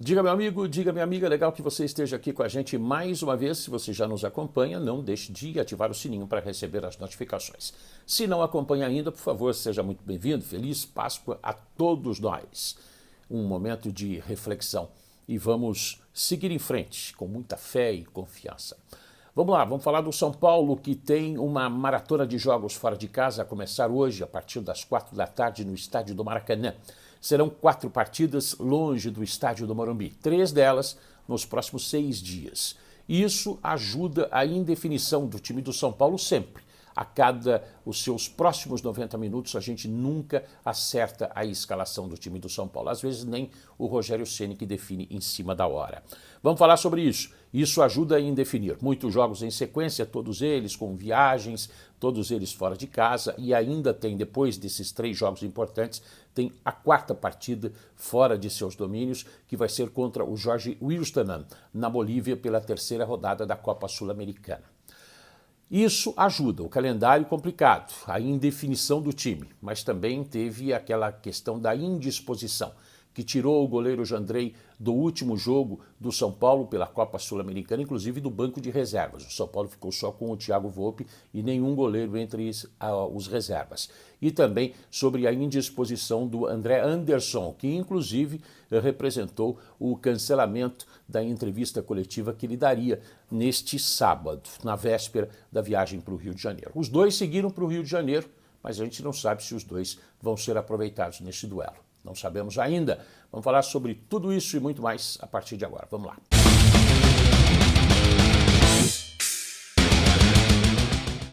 Diga, meu amigo, diga, minha amiga, legal que você esteja aqui com a gente mais uma vez. Se você já nos acompanha, não deixe de ativar o sininho para receber as notificações. Se não acompanha ainda, por favor, seja muito bem-vindo. Feliz Páscoa a todos nós. Um momento de reflexão e vamos seguir em frente com muita fé e confiança. Vamos lá, vamos falar do São Paulo, que tem uma maratona de jogos fora de casa a começar hoje, a partir das 4 da tarde, no estádio do Maracanã. Serão 4 partidas longe do estádio do Morumbi, 3 delas nos próximos 6 dias. Isso ajuda a indefinição do time do São Paulo sempre. A cada os seus próximos 90 minutos, a gente nunca acerta a escalação do time do São Paulo. Às vezes nem o Rogério Ceni que define em cima da hora. Vamos falar sobre isso. Isso ajuda a indefinir. Muitos jogos em sequência, todos eles com viagens, todos eles fora de casa, e ainda tem, depois desses 3 jogos importantes, tem a 4ª partida fora de seus domínios, que vai ser contra o Jorge Wilstermann, na Bolívia, pela 3ª rodada da Copa Sul-Americana. Isso ajuda, o calendário complicado, a indefinição do time, mas também teve aquela questão da indisposição, que tirou o goleiro Jandrei do último jogo do São Paulo pela Copa Sul-Americana, inclusive do banco de reservas. O São Paulo ficou só com o Thiago Volpi e nenhum goleiro entre os reservas. E também sobre a indisposição do André Anderson, que inclusive representou o cancelamento da entrevista coletiva que ele daria neste sábado, na véspera da viagem para o Rio de Janeiro. Os dois seguiram para o Rio de Janeiro, mas a gente não sabe se os dois vão ser aproveitados neste duelo. Não sabemos ainda. Vamos falar sobre tudo isso e muito mais a partir de agora. Vamos lá.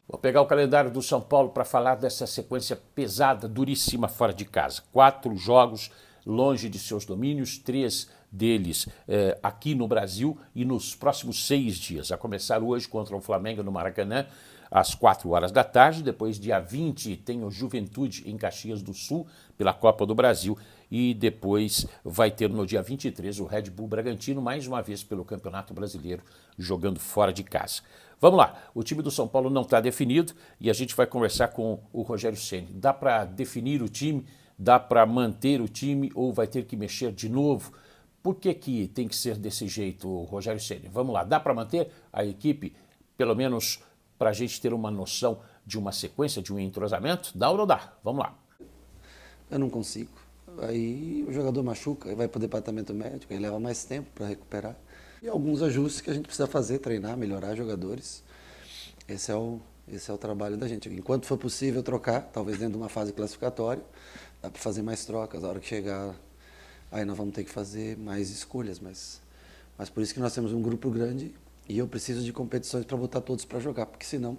Vou pegar o calendário do São Paulo para falar dessa sequência pesada, duríssima fora de casa. 4 jogos longe de seus domínios, 3 deles aqui no Brasil e nos próximos 6 dias. A começar hoje contra o Flamengo no Maracanã, às 4 horas da tarde. Depois, dia 20, tem o Juventude em Caxias do Sul, pela Copa do Brasil. E depois vai ter no dia 23 o Red Bull Bragantino, mais uma vez pelo Campeonato Brasileiro, jogando fora de casa. Vamos lá, o time do São Paulo não está definido e a gente vai conversar com o Rogério Ceni. Dá para definir o time? Dá para manter o time ou vai ter que mexer de novo? Por que tem que ser desse jeito, Rogério Ceni? Vamos lá, dá para manter a equipe, pelo menos para a gente ter uma noção de uma sequência, de um entrosamento? Dá ou não dá? Vamos lá. Eu não consigo. Aí o jogador machuca, vai para o departamento médico, aí leva mais tempo para recuperar. E alguns ajustes que a gente precisa fazer, treinar, melhorar jogadores. Esse é o trabalho da gente. Enquanto for possível trocar, talvez dentro de uma fase classificatória, dá para fazer mais trocas. A hora que chegar, aí nós vamos ter que fazer mais escolhas. Mas por isso que nós temos um grupo grande e eu preciso de competições para botar todos para jogar, porque senão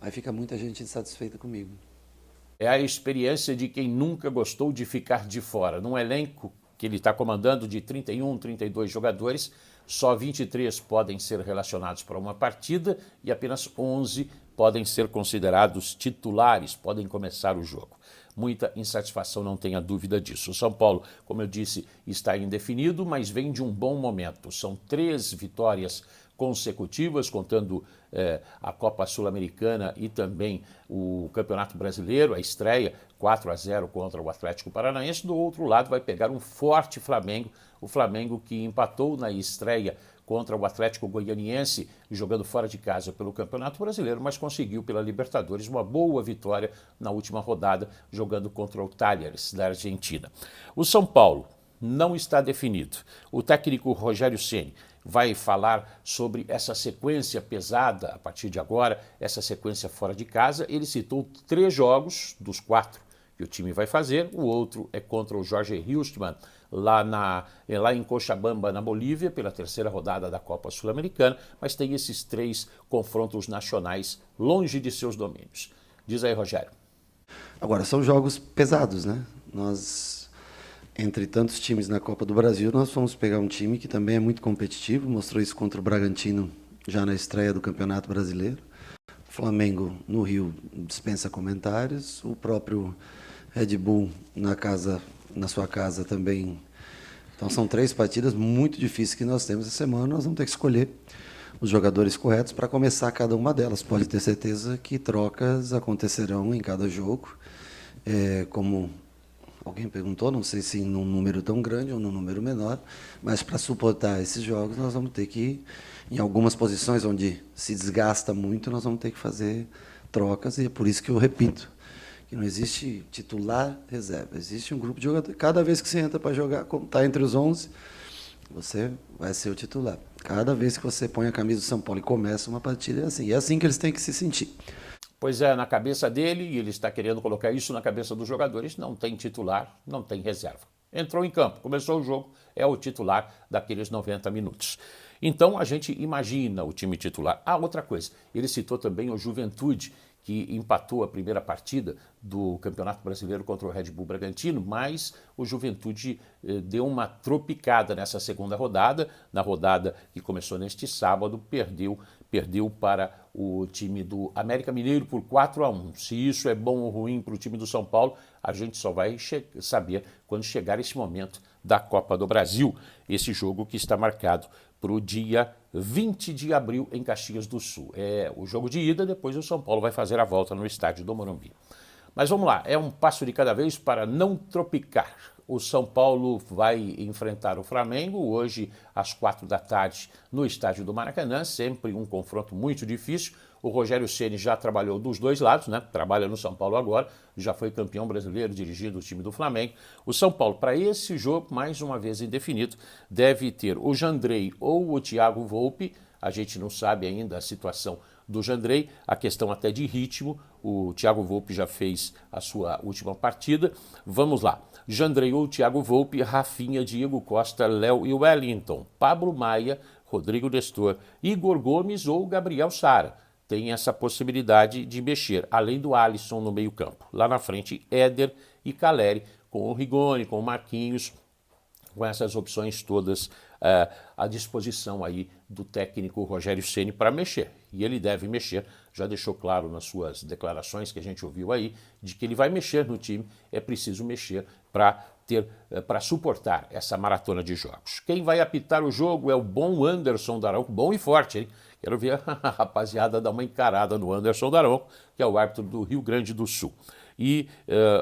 aí fica muita gente insatisfeita comigo. É a experiência de quem nunca gostou de ficar de fora. Num elenco que ele está comandando de 31, 32 jogadores, só 23 podem ser relacionados para uma partida e apenas 11 podem ser considerados titulares, podem começar o jogo. Muita insatisfação, não tenha dúvida disso. O São Paulo, como eu disse, está indefinido, mas vem de um bom momento. São 3 vitórias consecutivas, contando a Copa Sul-Americana e também o Campeonato Brasileiro, a estreia 4-0 contra o Atlético Paranaense. Do outro lado vai pegar um forte Flamengo, o Flamengo que empatou na estreia contra o Atlético Goianiense, jogando fora de casa pelo Campeonato Brasileiro, mas conseguiu pela Libertadores uma boa vitória na última rodada, jogando contra o Talleres da Argentina. O São Paulo não está definido. O técnico Rogério Ceni vai falar sobre essa sequência pesada a partir de agora, essa sequência fora de casa. Ele citou 3 jogos dos 4 que o time vai fazer. O outro é contra o Jorge Wilstermann, lá em Cochabamba, na Bolívia, pela 3ª rodada da Copa Sul-Americana, mas tem esses 3 confrontos nacionais longe de seus domínios. Diz aí, Rogério. Agora, são jogos pesados, né? Entre tantos times na Copa do Brasil, nós vamos pegar um time que também é muito competitivo, mostrou isso contra o Bragantino já na estreia do Campeonato Brasileiro. O Flamengo no Rio dispensa comentários, o próprio Red Bull na sua casa também. Então são 3 partidas muito difíceis que nós temos essa semana, nós vamos ter que escolher os jogadores corretos para começar cada uma delas. Pode ter certeza que trocas acontecerão em cada jogo, como Alguém perguntou, não sei se num número tão grande ou num número menor, mas para suportar esses jogos nós vamos ter que, em algumas posições onde se desgasta muito, nós vamos ter que fazer trocas, e é por isso que eu repito, que não existe titular reserva, existe um grupo de jogadores. Cada vez que você entra para jogar, como está entre os 11, você vai ser o titular. Cada vez que você põe a camisa do São Paulo e começa uma partida, é assim. E é assim que eles têm que se sentir. Pois é, na cabeça dele, e ele está querendo colocar isso na cabeça dos jogadores, não tem titular, não tem reserva. Entrou em campo, começou o jogo, é o titular daqueles 90 minutos. Então a gente imagina o time titular. Ah, outra coisa, ele citou também o Juventude, que empatou a primeira partida do Campeonato Brasileiro contra o Red Bull Bragantino, mas o Juventude deu uma tropicada nessa segunda rodada. Na rodada que começou neste sábado, perdeu para o time do América Mineiro por 4-1. Se isso é bom ou ruim para o time do São Paulo, a gente só vai saber quando chegar esse momento da Copa do Brasil, esse jogo que está marcado para o dia 20 de abril em Caxias do Sul. É o jogo de ida, depois o São Paulo vai fazer a volta no estádio do Morumbi. Mas vamos lá, é um passo de cada vez para não tropicar. O São Paulo vai enfrentar o Flamengo hoje às 4 da tarde no estádio do Maracanã, sempre um confronto muito difícil. O Rogério Ceni já trabalhou dos dois lados, né? Trabalha no São Paulo agora, já foi campeão brasileiro dirigindo o time do Flamengo. O São Paulo, para esse jogo, mais uma vez indefinido, deve ter o Jandrei ou o Thiago Volpi. A gente não sabe ainda a situação do Jandrei, a questão até de ritmo. O Thiago Volpi já fez a sua última partida. Vamos lá. Jandrei ou Thiago Volpi, Rafinha, Diego Costa, Léo e Wellington, Pablo Maia, Rodrigo Nestor, Igor Gomes ou Gabriel Sara. Tem essa possibilidade de mexer, além do Alisson no meio-campo. Lá na frente, Éder e Caleri, com o Rigoni, com o Marquinhos, com essas opções todas à disposição aí do técnico Rogério Ceni para mexer. E ele deve mexer, já deixou claro nas suas declarações que a gente ouviu aí, de que ele vai mexer no time, é preciso mexer para suportar essa maratona de jogos. Quem vai apitar o jogo é o bom Anderson Daronco, bom e forte, hein? Quero ver a rapaziada dar uma encarada no Anderson Daronco, que é o árbitro do Rio Grande do Sul. E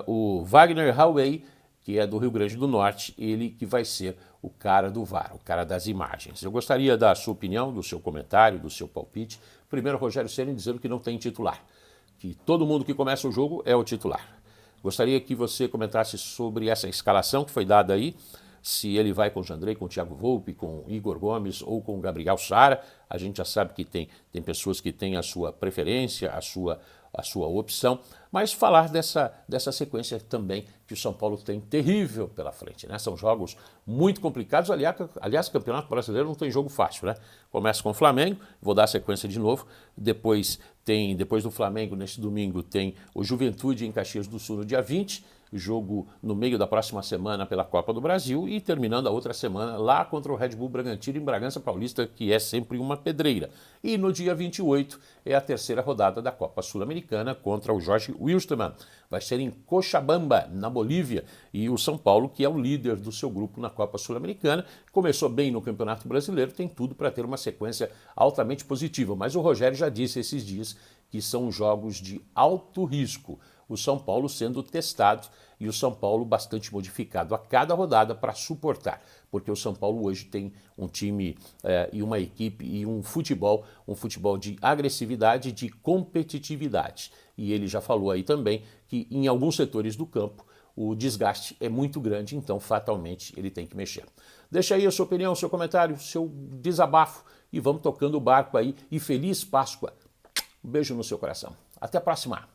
o Wagner Hauei, que é do Rio Grande do Norte, ele que vai ser o cara do VAR, o cara das imagens. Eu gostaria da sua opinião, do seu comentário, do seu palpite. Primeiro, Rogério Ceni dizendo que não tem titular, que todo mundo que começa o jogo é o titular. Gostaria que você comentasse sobre essa escalação que foi dada aí, se ele vai com o Jandrei, com o Thiago Volpi, com o Igor Gomes ou com o Gabriel Sara. A gente já sabe que tem pessoas que têm a sua preferência, a sua opção, mas falar dessa sequência também que o São Paulo tem terrível pela frente, né? São jogos muito complicados, aliás, o Campeonato Brasileiro não tem jogo fácil, né? Começa com o Flamengo, vou dar a sequência de novo, depois do Flamengo, neste domingo, tem o Juventude em Caxias do Sul no dia 20, jogo no meio da próxima semana pela Copa do Brasil e terminando a outra semana lá contra o Red Bull Bragantino em Bragança Paulista, que é sempre uma pedreira. E no dia 28 é a terceira rodada da Copa Sul-Americana contra o Jorge Wilstermann. Vai ser em Cochabamba, na Bolívia, e o São Paulo, que é o líder do seu grupo na Copa Sul-Americana, começou bem no Campeonato Brasileiro, tem tudo para ter uma sequência altamente positiva, mas o Rogério já disse esses dias que são jogos de alto risco. O São Paulo sendo testado e o São Paulo bastante modificado a cada rodada para suportar, porque o São Paulo hoje tem um time e uma equipe e um futebol de agressividade, de competitividade. E ele já falou aí também que em alguns setores do campo o desgaste é muito grande, então fatalmente ele tem que mexer. Deixa aí a sua opinião, o seu comentário, o seu desabafo e vamos tocando o barco aí. E feliz Páscoa! Um beijo no seu coração. Até a próxima!